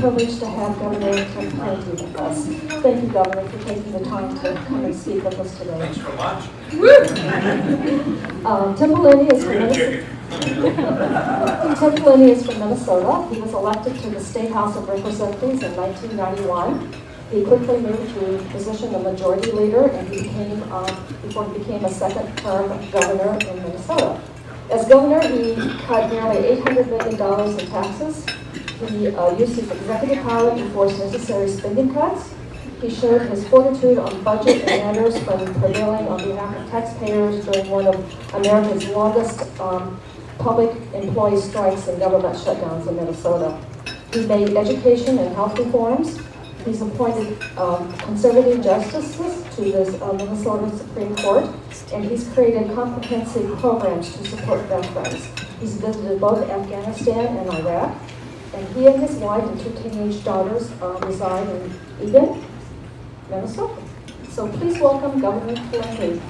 privilege to have Governor Tim Pawlenty with us. Thank you, Governor, for taking the time to come and speak with us today. Thanks so much. Tim Pawlenty is from Minnesota. Tim Pawlenty is from Minnesota. He was elected to the State House of Representatives in 1991. He quickly moved to the position of Majority Leader, and he became, before he became a second-term governor in Minnesota. As governor, he cut nearly $800 million in taxes. He used his executive power to force necessary spending cuts. He showed his fortitude on budget matters when prevailing on behalf of taxpayers during one of America's longest public employee strikes and government shutdowns in Minnesota. He made education and health reforms. He's appointed conservative justices to the Minnesota Supreme Court, and he's created comprehensive programs to support veterans. He's visited both Afghanistan and Iraq, and he and his wife and 2 teenage daughters reside in Eagan, Minnesota. So please welcome Governor Pawlenty.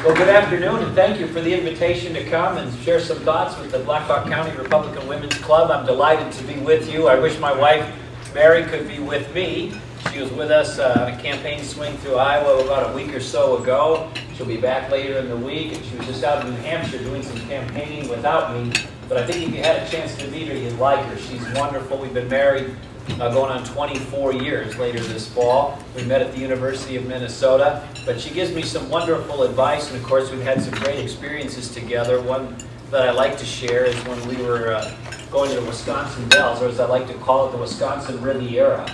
Well, good afternoon, and thank you for the invitation to come and share some thoughts with the Black Hawk County Republican Women's Club. I'm delighted to be with you. I wish my wife, Mary, could be with me. She was with us on a campaign swing through Iowa about a week or so ago. She'll be back later in the week, and she was just out in New Hampshire doing some campaigning without me. But I think if you had a chance to meet her, you'd like her. She's wonderful. We've been married going on 24 years later this fall. We met at the University of Minnesota, but she gives me some wonderful advice, and of course we've had some great experiences together. One that I like to share is when we were going to the Wisconsin Dells, or as I like to call it, the Wisconsin Riviera,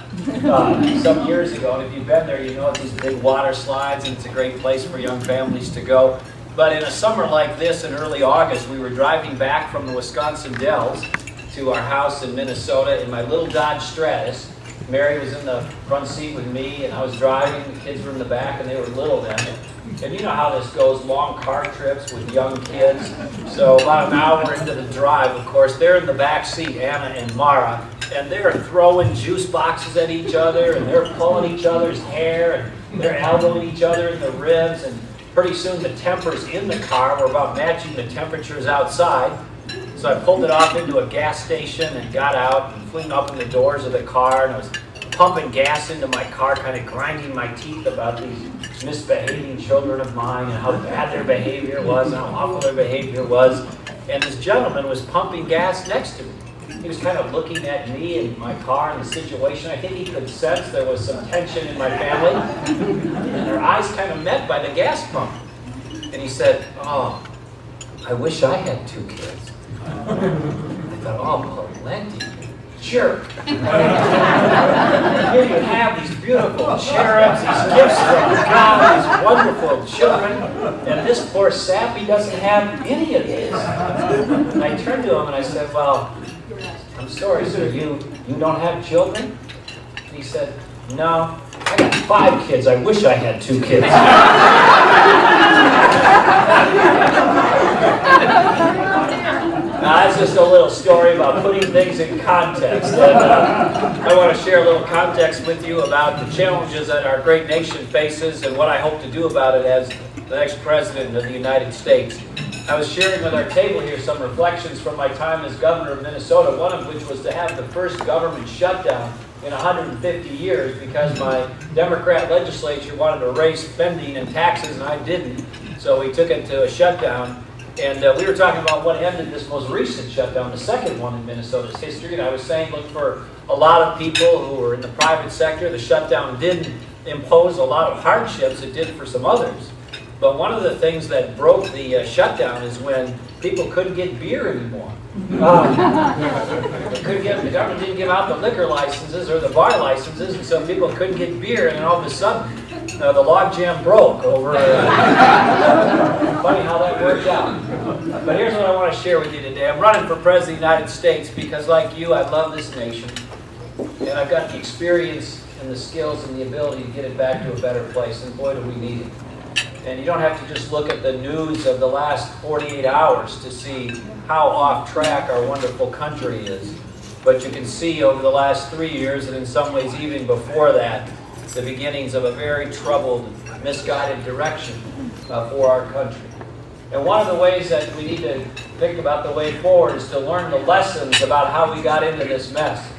some years ago. And if you've been there, you know it's these big water slides, and it's a great place for young families to go. But in a summer like this, in early August, we were driving back from the Wisconsin Dells to our house in Minnesota in my little Dodge Stratus. Mary was in the front seat with me, and I was driving. The kids were in the back, and they were little then. And you know how this goes, long car trips with young kids. So about an hour into the drive, of course, they're in the back seat, Anna and Mara, and they're throwing juice boxes at each other, and they're pulling each other's hair, and they're elbowing each other in the ribs, and pretty soon the tempers in the car were about matching the temperatures outside. So I pulled it off into a gas station and got out and flew up in the doors of the car, and I was pumping gas into my car, kind of grinding my teeth about these misbehaving children of mine and how bad their behavior was and how awful their behavior was. And this gentleman was pumping gas next to me. He was kind of looking at me and my car and the situation. I think he could sense there was some tension in my family. And their eyes kind of met by the gas pump. And he said, "Oh, I wish I had 2 kids." I thought, "Oh, Pawlenty, jerk." Here you have these beautiful cherubs, these gifts from God, these wonderful children, and this poor sap, he doesn't have any of this. And I turned to him and I said, "Well, I'm sorry, sir, you don't have children?" And he said, "No, I got 5 kids. I wish I had 2 kids." Now, that's just a little story about putting things in context. And I want to share a little context with you about the challenges that our great nation faces and what I hope to do about it as the next President of the United States. I was sharing with our table here some reflections from my time as governor of Minnesota, one of which was to have the first government shutdown in 150 years because my Democrat legislature wanted to raise spending and taxes, and I didn't. So we took it to a shutdown. And we were talking about what ended this most recent shutdown, the second one in Minnesota's history. And I was saying, look, for a lot of people who were in the private sector, the shutdown didn't impose a lot of hardships. It did for some others. But one of the things that broke the shutdown is when people couldn't get beer anymore. The government didn't give out the liquor licenses or the bar licenses, and so people couldn't get beer, and then all of a sudden, the logjam broke over. Funny how that worked out. But here's what I want to share with you today. I'm running for President of the United States because, like you, I love this nation, and I've got the experience and the skills and the ability to get it back to a better place, and boy, do we need it. And you don't have to just look at the news of the last 48 hours to see how off track our wonderful country is. But you can see over the last 3 years, and in some ways even before that, the beginnings of a very troubled, misguided direction for our country. And one of the ways that we need to think about the way forward is to learn the lessons about how we got into this mess.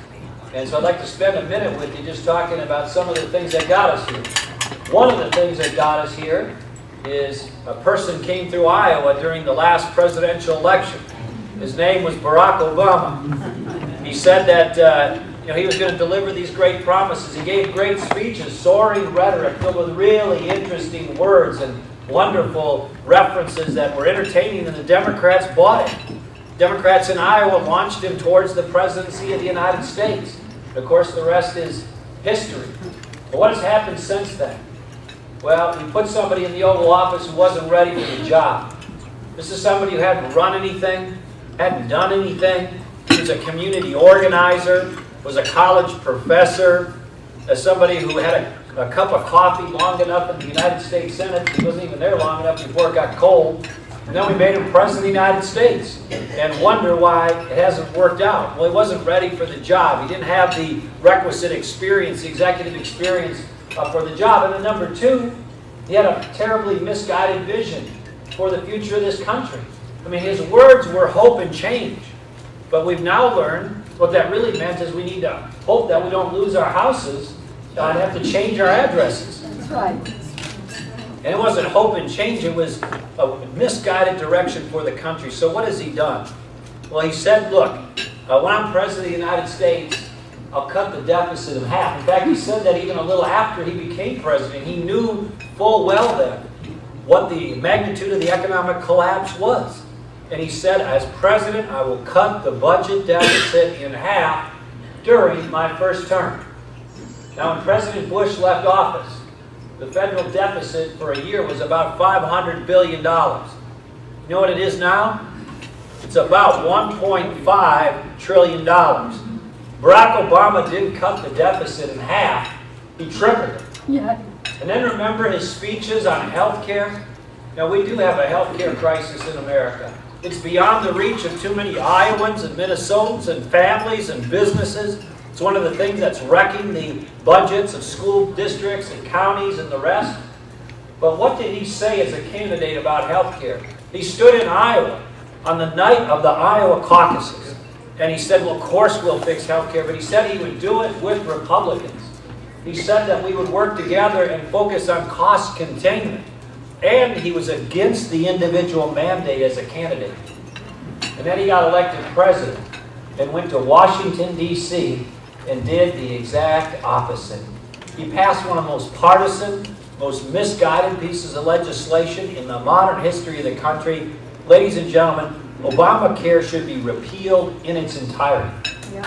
And so I'd like to spend a minute with you just talking about some of the things that got us here. One of the things that got us here is a person came through Iowa during the last presidential election. His name was Barack Obama. He said that he was going to deliver these great promises. He gave great speeches, soaring rhetoric filled with really interesting words and wonderful references that were entertaining, and the Democrats bought it. Democrats in Iowa launched him towards the presidency of the United States. Of course, the rest is history. But what has happened since then? Well, we put somebody in the Oval Office who wasn't ready for the job. This is somebody who hadn't run anything, hadn't done anything. He was a community organizer, was a college professor, as somebody who had a cup of coffee long enough in the United States Senate. He wasn't even there long enough before it got cold. And then we made him President of the United States and wonder why it hasn't worked out. Well, he wasn't ready for the job. He didn't have the requisite experience, the executive experience for the job. And then number two, he had a terribly misguided vision for the future of this country. I mean, his words were hope and change. But we've now learned what that really meant is we need to hope that we don't lose our houses and have to change our addresses. That's right. And it wasn't hope and change, it was a misguided direction for the country. So what has he done? Well, he said, look, when I'm President of the United States, I'll cut the deficit in half. In fact, he said that even a little after he became president. He knew full well then what the magnitude of the economic collapse was. And he said, as president, I will cut the budget deficit in half during my first term. Now, when President Bush left office, the federal deficit for a year was about $500 billion. You know what it is now? It's about $1.5 trillion. Barack Obama didn't cut the deficit in half. He tripled it. Yeah. And then remember his speeches on health care? Now, we do have a health care crisis in America. It's beyond the reach of too many Iowans and Minnesotans and families and businesses. It's one of the things that's wrecking the budgets of school districts and counties and the rest. But what did he say as a candidate about health care? He stood in Iowa on the night of the Iowa caucuses, and he said, well, of course we'll fix health care, but he said he would do it with Republicans. He said that we would work together and focus on cost containment. And he was against the individual mandate as a candidate. And then he got elected president and went to Washington, D.C., and did the exact opposite. He passed one of the most partisan, most misguided pieces of legislation in the modern history of the country. Ladies and gentlemen, Obamacare should be repealed in its entirety. Yeah.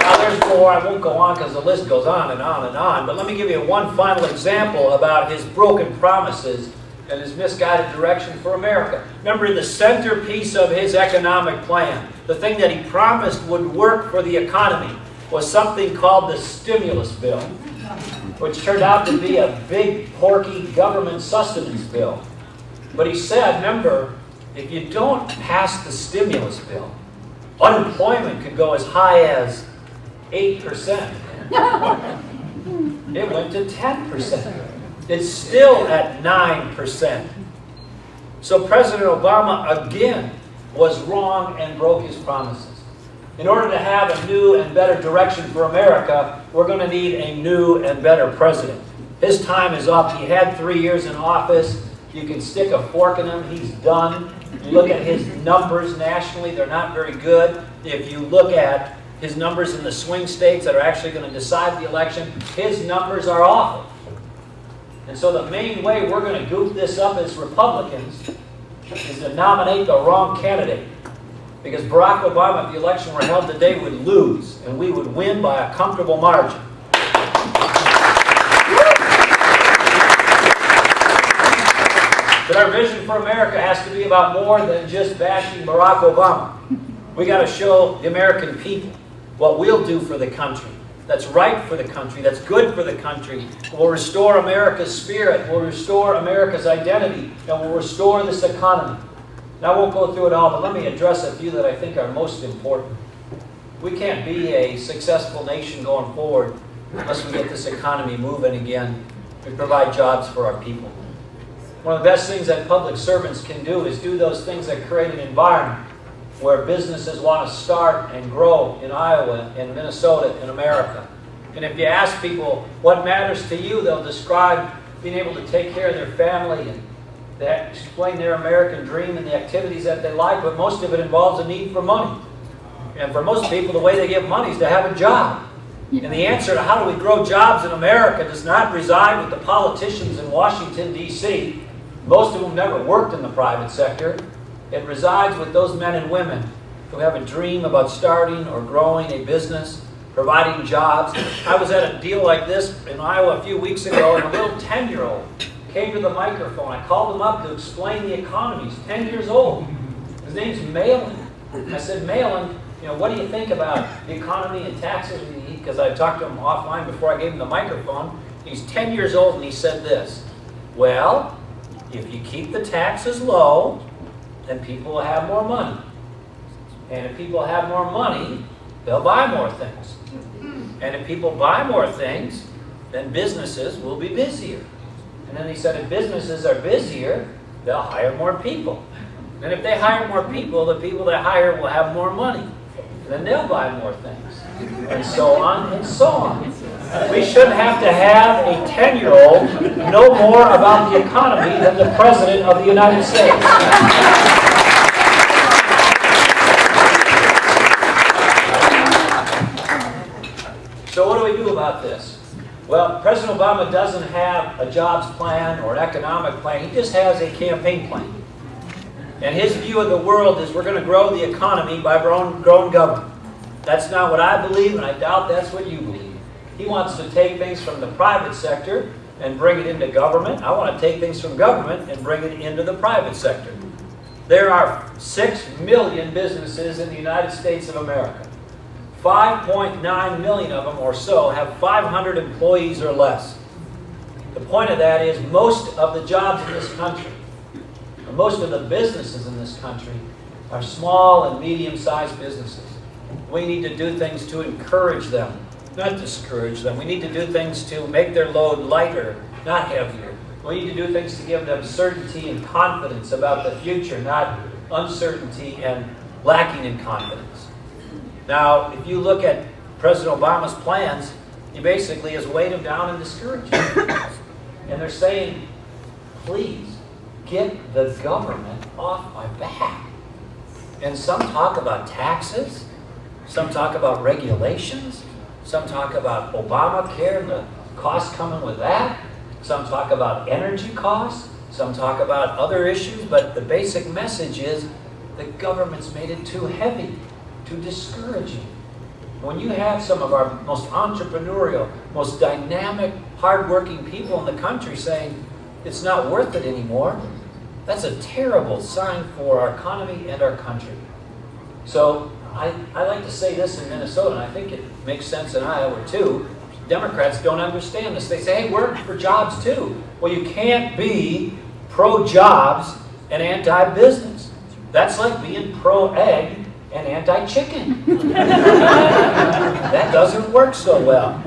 Now there's more. I won't go on because the list goes on and on and on. But let me give you one final example about his broken promises and his misguided direction for America. Remember, the centerpiece of his economic plan, the thing that he promised would work for the economy, was something called the stimulus bill, which turned out to be a big, porky government sustenance bill. But he said, remember, if you don't pass the stimulus bill, unemployment could go as high as 8%. It went to 10%. It's still at 9%. So President Obama, again, was wrong and broke his promises. In order to have a new and better direction for America, we're going to need a new and better president. His time is up. He had 3 years in office. You can stick a fork in him. He's done. You look at his numbers nationally, they're not very good. If you look at his numbers in the swing states that are actually going to decide the election, his numbers are awful. And so the main way we're going to goof this up as Republicans is to nominate the wrong candidate. Because Barack Obama, if the election were held today, would lose, and we would win by a comfortable margin. But our vision for America has to be about more than just bashing Barack Obama. We got to show the American people what we'll do for the country. That's right for the country, that's good for the country. We'll restore America's spirit, we'll restore America's identity, and we'll restore this economy. Now, I won't go through it all, but let me address a few that I think are most important. We can't be a successful nation going forward unless we get this economy moving again. We provide jobs for our people. One of the best things that public servants can do is do those things that create an environment where businesses want to start and grow in Iowa and Minnesota and America. And if you ask people what matters to you, they'll describe being able to take care of their family and they explain their American dream and the activities that they like, but most of it involves a need for money. And for most people, the way they get money is to have a job. And the answer to how do we grow jobs in America does not reside with the politicians in Washington, D.C. Most of them never worked in the private sector. It resides with those men and women who have a dream about starting or growing a business, providing jobs. I was at a deal like this in Iowa a few weeks ago, and a little 10-year-old came to the microphone. I called him up to explain the economy. He's 10 years old. His name's Malin. I said, Malin, what do you think about the economy and taxes? Because I talked to him offline before I gave him the microphone. He's 10 years old, and he said this, well, if you keep the taxes low, then people will have more money. And if people have more money, they'll buy more things. And if people buy more things, then businesses will be busier. And then he said if businesses are busier, they'll hire more people. And if they hire more people, the people they hire will have more money. And then they'll buy more things. And so on and so on. We shouldn't have to have a 10-year-old know more about the economy than the President of the United States. So what do we do about this? Well, President Obama doesn't have a jobs plan or an economic plan. He just has a campaign plan. And his view of the world is we're going to grow the economy by growing government. That's not what I believe, and I doubt that's what you believe. He wants to take things from the private sector and bring it into government. I want to take things from government and bring it into the private sector. There are 6 million businesses in the United States of America. 5.9 million of them or so have 500 employees or less. The point of that is most of the jobs in this country, or most of the businesses in this country, are small and medium-sized businesses. We need to do things to encourage them, not discourage them. We need to do things to make their load lighter, not heavier. We need to do things to give them certainty and confidence about the future, not uncertainty and lacking in confidence. Now, if you look at President Obama's plans, he basically has weighed them down and discouraged them. And they're saying, please, get the government off my back. And some talk about taxes, some talk about regulations, some talk about Obamacare and the costs coming with that, some talk about energy costs, some talk about other issues, but the basic message is the government's made it too heavy, too discouraging. When you have some of our most entrepreneurial, most dynamic, hardworking people in the country saying it's not worth it anymore, that's a terrible sign for our economy and our country. So I like to say this in Minnesota, and I think it makes sense in Iowa too. Democrats don't understand this. They say, hey, we're for jobs too. Well, you can't be pro-jobs and anti-business. That's like being pro-egg and anti-chicken. That doesn't work so well.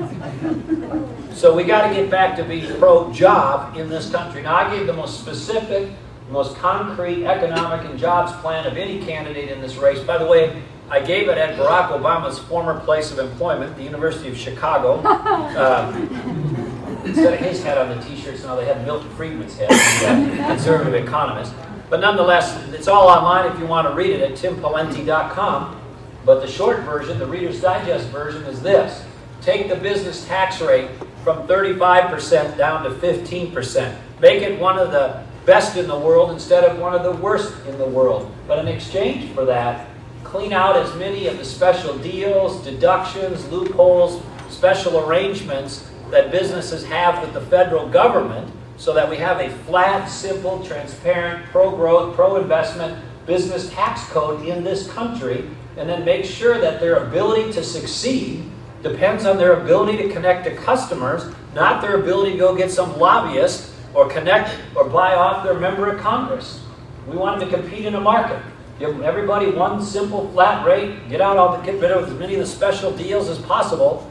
So we got to get back to being pro-job in this country. Now, I gave the most specific, most concrete economic and jobs plan of any candidate in this race. By the way, I gave it at Barack Obama's former place of employment, the University of Chicago. Instead of his head on the t-shirts, now they had Milton Friedman's head, the conservative economist. But nonetheless, it's all online if you want to read it at timpawlenty.com. But the short version, the Reader's Digest version, is this. Take the business tax rate from 35% down to 15%. Make it one of the best in the world instead of one of the worst in the world. But in exchange for that, clean out as many of the special deals, deductions, loopholes, special arrangements that businesses have with the federal government so that we have a flat, simple, transparent, pro-growth, pro-investment business tax code in this country, and then make sure that their ability to succeed depends on their ability to connect to customers, not their ability to go get some lobbyist or connect or buy off their member of Congress. We want them to compete in a market. Give everybody one simple flat rate, get rid of as many of the special deals as possible,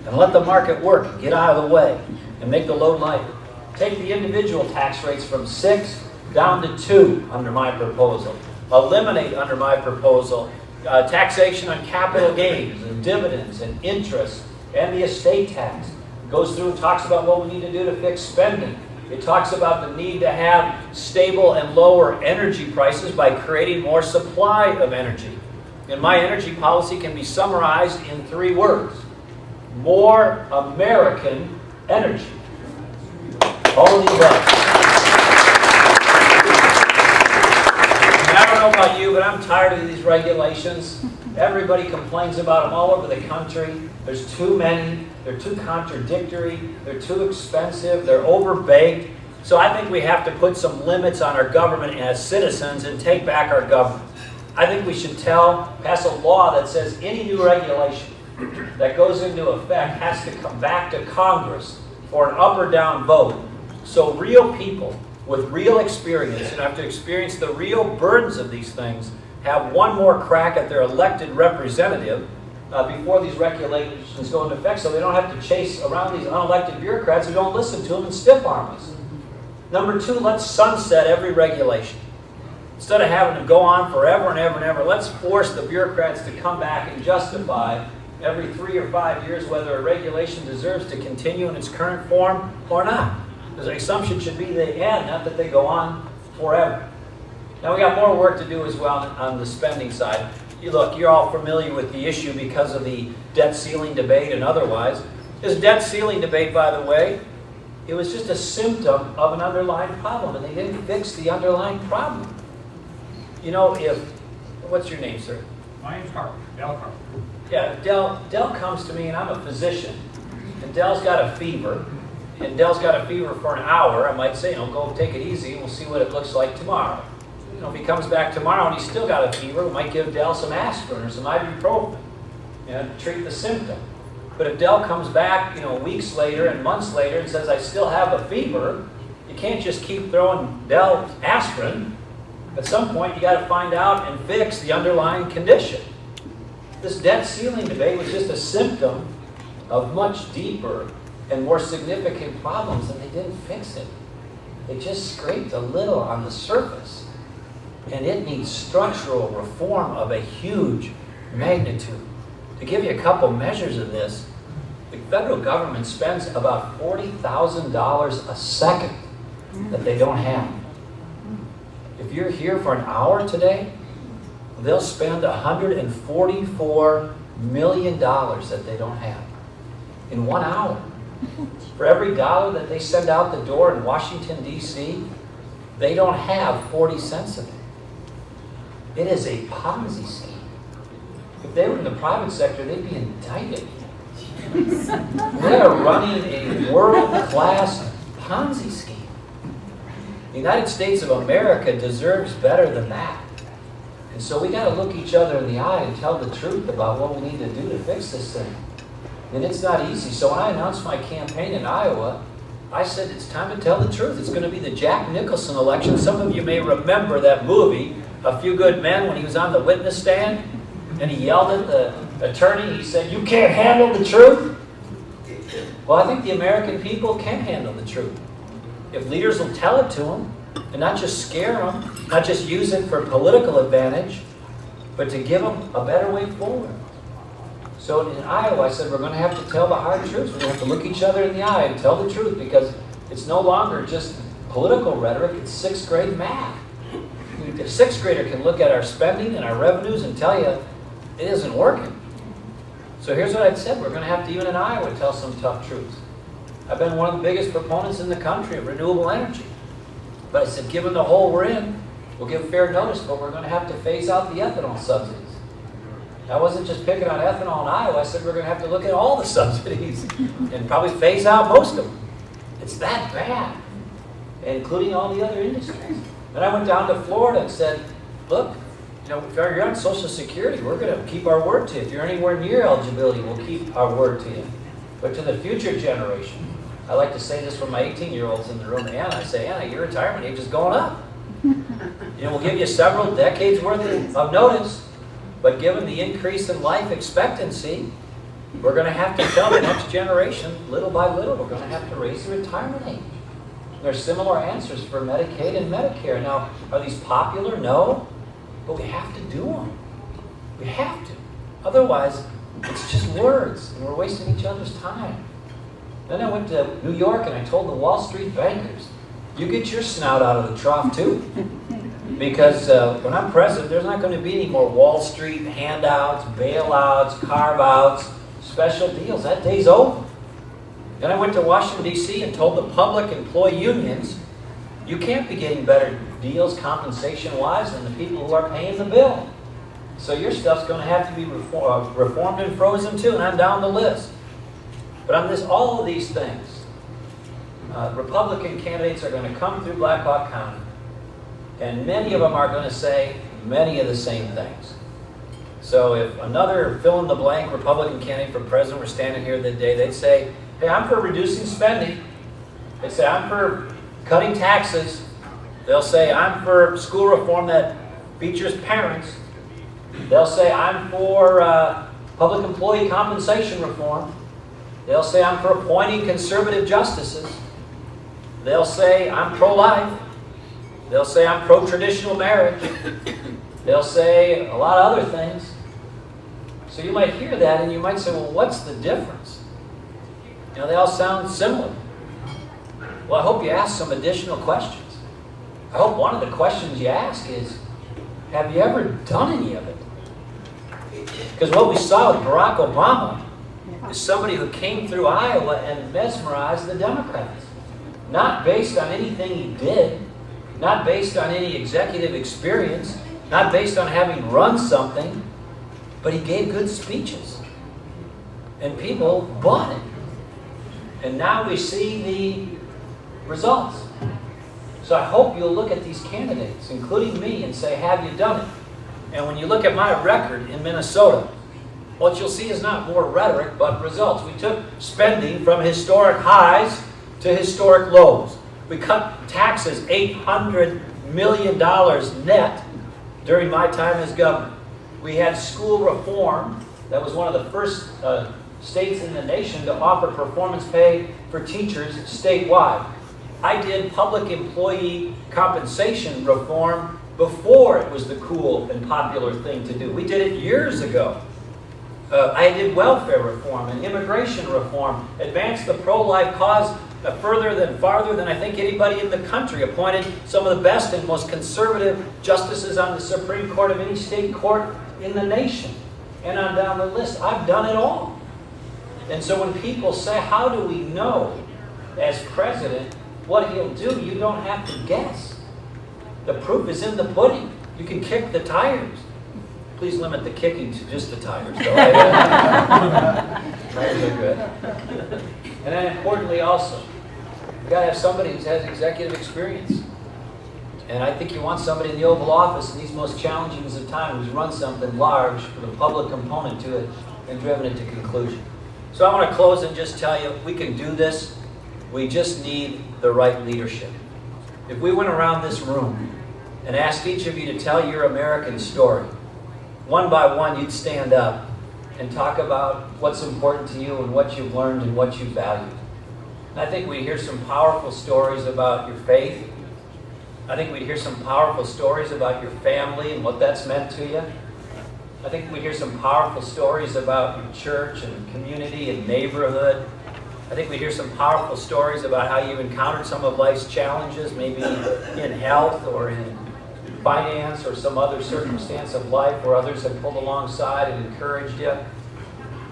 and let the market work. Get out of the way and make the load lighter. Take the individual tax rates from 6 down to 2 under my proposal. Eliminate under my proposal taxation on capital gains and dividends and interest and the estate tax. It goes through and talks about what we need to do to fix spending. It talks about the need to have stable and lower energy prices by creating more supply of energy. And my energy policy can be summarized in 3 words. More American energy. All of the above. And I don't know about you, but I'm tired of these regulations. Everybody complains about them all over the country. There's too many. They're too contradictory. They're too expensive. They're overbaked. So I think we have to put some limits on our government as citizens and take back our government. I think we should pass a law that says any new regulation that goes into effect has to come back to Congress for an up or down vote. So real people with real experience and have to experience the real burdens of these things have one more crack at their elected representative before these regulations go into effect, so they don't have to chase around these unelected bureaucrats who don't listen to them and stiff-arm us. Number 2, let's sunset every regulation. Instead of having to go on forever and ever and ever, let's force the bureaucrats to come back and justify every 3 or 5 years whether a regulation deserves to continue in its current form or not. Because the assumption should be they end, not that they go on forever. Now we got more work to do as well on the spending side. Look, you're all familiar with the issue because of the debt ceiling debate and otherwise. This debt ceiling debate, by the way, it was just a symptom of an underlying problem, and they didn't fix the underlying problem. You know, what's your name, sir? My name's Carter, Del Carter. Yeah, Del comes to me, and I'm a physician, and Del's got a fever, and Del's got a fever for an hour. I might say, go take it easy, and we'll see what it looks like tomorrow. If he comes back tomorrow and he's still got a fever, we might give Del some aspirin or some ibuprofen, to treat the symptom. But if Del comes back, weeks later and months later and says, I still have a fever, you can't just keep throwing Del aspirin. At some point, you got to find out and fix the underlying condition. This debt ceiling debate was just a symptom of much deeper and more significant problems, and they didn't fix it. They just scraped a little on the surface. And it needs structural reform of a huge magnitude. To give you a couple measures of this, the federal government spends about $40,000 a second that they don't have. If you're here for an hour today, they'll spend $144 million that they don't have in 1 hour. For every dollar that they send out the door in Washington, D.C., they don't have 40 cents of it. It is a Ponzi scheme. If they were in the private sector, they'd be indicted. They are running a world-class Ponzi scheme. The United States of America deserves better than that. And so we got to look each other in the eye and tell the truth about what we need to do to fix this thing. And it's not easy. So when I announced my campaign in Iowa, I said it's time to tell the truth. It's going to be the Jack Nicholson election. Some of you may remember that movie, A Few Good Men, when he was on the witness stand and he yelled at the attorney. He said, "You can't handle the truth." Well, I think the American people can handle the truth. If leaders will tell it to them and not just scare them, not just use it for political advantage, but to give them a better way forward. So in Iowa, I said, we're going to have to tell the hard truths. We're going to have to look each other in the eye and tell the truth, because it's no longer just political rhetoric, it's 6th grade math. A 6th grader can look at our spending and our revenues and tell you it isn't working. So here's what I'd said. We're going to have to, even in Iowa, tell some tough truths. I've been one of the biggest proponents in the country of renewable energy. But I said, given the hole we're in, we'll give fair notice, but we're going to have to phase out the ethanol subsidies. I wasn't just picking on ethanol in Iowa. I said we're going to have to look at all the subsidies and probably phase out most of them. It's that bad, including all the other industries. Then I went down to Florida and said, look, if you're on Social Security, we're going to keep our word to you. If you're anywhere near eligibility, we'll keep our word to you. But to the future generation, I like to say this when my 18-year-old's in the room, Anna. I say, Anna, your retirement age is going up. We'll give you several decades worth of notice. But given the increase in life expectancy, We're going to have to tell the next generation, little by little, we're going to have to raise the retirement age. There's similar answers for Medicaid and Medicare. Now, are these popular? No. But we have to do them. We have to. Otherwise, it's just words, and we're wasting each other's time. Then I went to New York, and I told the Wall Street bankers, you get your snout out of the trough, too. Because when I'm president, there's not going to be any more Wall Street handouts, bailouts, carve-outs, special deals. That day's over. Then I went to Washington, D.C. and told the public employee unions, you can't be getting better deals compensation-wise than the people who are paying the bill. So your stuff's going to have to be reformed and frozen too, and I'm down the list. But on all of these things, Republican candidates are going to come through Black Hawk County, and many of them are going to say many of the same things. So if another fill-in-the-blank Republican candidate for president were standing here that day, they'd say, hey, I'm for reducing spending. They'd say, I'm for cutting taxes. They'll say, I'm for school reform that features parents. They'll say, I'm for public employee compensation reform. They'll say, I'm for appointing conservative justices. They'll say, I'm pro-life. They'll say, I'm pro-traditional marriage. They'll say a lot of other things. So you might hear that and you might say, well, what's the difference? You know, they all sound similar. Well, I hope you ask some additional questions. I hope one of the questions you ask is, have you ever done any of it? Because what we saw with Barack Obama is somebody who came through Iowa and mesmerized the Democrats. Not based on anything he did, not based on any executive experience, not based on having run something, but he gave good speeches. And people bought it. And now we see the results. So I hope you'll look at these candidates, including me, and say, have you done it? And when you look at my record in Minnesota, what you'll see is not more rhetoric, but results. We took spending from historic highs to historic lows. We cut taxes $800 million net during my time as governor. We had school reform. That was one of the first states in the nation to offer performance pay for teachers statewide. I did public employee compensation reform before it was the cool and popular thing to do. We did it years ago. I did welfare reform and immigration reform, advanced the pro-life cause farther than I think anybody in the country, appointed some of the best and most conservative justices on the Supreme Court of any state court in the nation. And on down the list, I've done it all. And so when people say, how do we know as president what he'll do, you don't have to guess. The proof is in the pudding. You can kick the tires. Please limit the kicking to just the tires, though. Tires are good. And then importantly also, you've got to have somebody who has executive experience. And I think you want somebody in the Oval Office in these most challenging of times who's run something large with a public component to it and driven it to conclusion. So I want to close and just tell you, we can do this. We just need the right leadership. If we went around this room and asked each of you to tell your American story, one by one you'd stand up and talk about what's important to you and what you've learned and what you value. And I think we'd hear some powerful stories about your faith. I think we'd hear some powerful stories about your family and what that's meant to you. I think we'd hear some powerful stories about your church and community and neighborhood. I think we'd hear some powerful stories about how you've encountered some of life's challenges, maybe in health or in finance or some other circumstance of life where others have pulled alongside and encouraged you.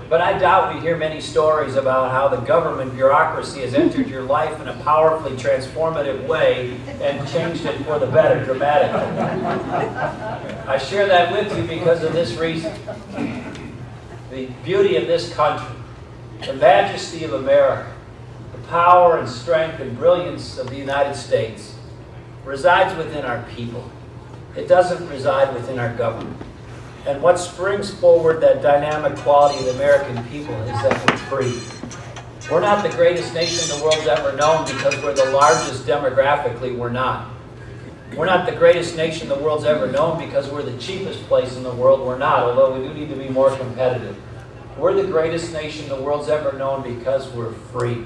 But I doubt we hear many stories about how the government bureaucracy has entered your life in a powerfully transformative way and changed it for the better dramatically. I share that with you because of this reason. The beauty of this country, the majesty of America, the power and strength and brilliance of the United States resides within our people. It doesn't reside within our government. And what springs forward that dynamic quality of the American people is that we're free. We're not the greatest nation the world's ever known because we're the largest demographically. We're not. We're not the greatest nation the world's ever known because we're the cheapest place in the world. We're not, although we do need to be more competitive. We're the greatest nation the world's ever known because we're free.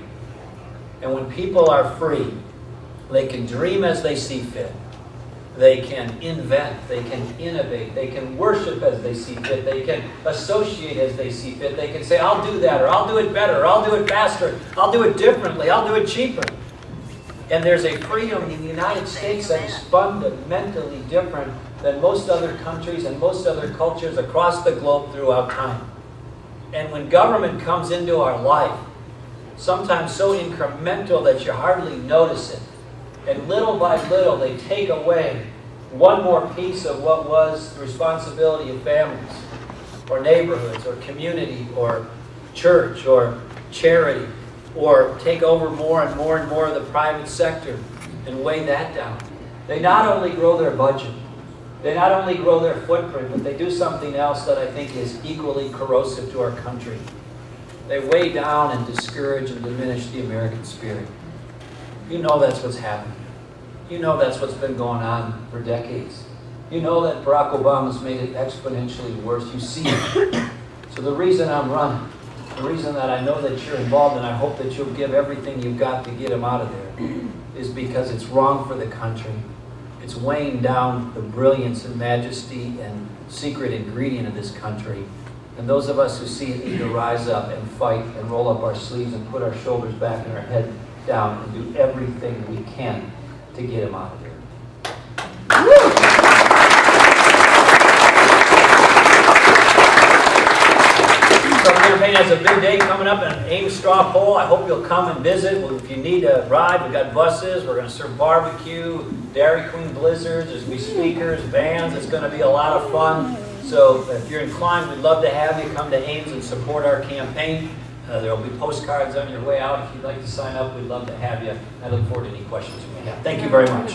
And when people are free, they can dream as they see fit. They can invent, they can innovate, they can worship as they see fit, they can associate as they see fit. They can say, I'll do that, or I'll do it better, or I'll do it faster, I'll do it differently, I'll do it cheaper. And there's a freedom in the United States that is fundamentally different than most other countries and most other cultures across the globe throughout time. And when government comes into our life, sometimes so incremental that you hardly notice it, and little by little they take away one more piece of what was the responsibility of families, or neighborhoods, or community, or church, or charity, or take over more and more and more of the private sector and weigh that down. They not only grow their budget, they not only grow their footprint, but they do something else that I think is equally corrosive to our country. They weigh down and discourage and diminish the American spirit. You know that's what's happening. You know that's what's been going on for decades. You know that Barack Obama's made it exponentially worse. You see it. So the reason I'm running, the reason that I know that you're involved, and I hope that you'll give everything you've got to get him out of there, is because it's wrong for the country. It's weighing down the brilliance and majesty and secret ingredient of this country. And those of us who see it need to rise up and fight and roll up our sleeves and put our shoulders back and our head down and do everything we can to get him out of there. So our campaign has a big day coming up in Ames Straw Poll. I hope you'll come and visit. Well, if you need a ride, we've got buses. We're going to serve barbecue, Dairy Queen blizzards. There's going to be speakers, bands. It's going to be a lot of fun. So if you're inclined, we'd love to have you come to Ames and support our campaign. There will be postcards on your way out. If you'd like to sign up, we'd love to have you. I look forward to any questions you may have. Thank you very much.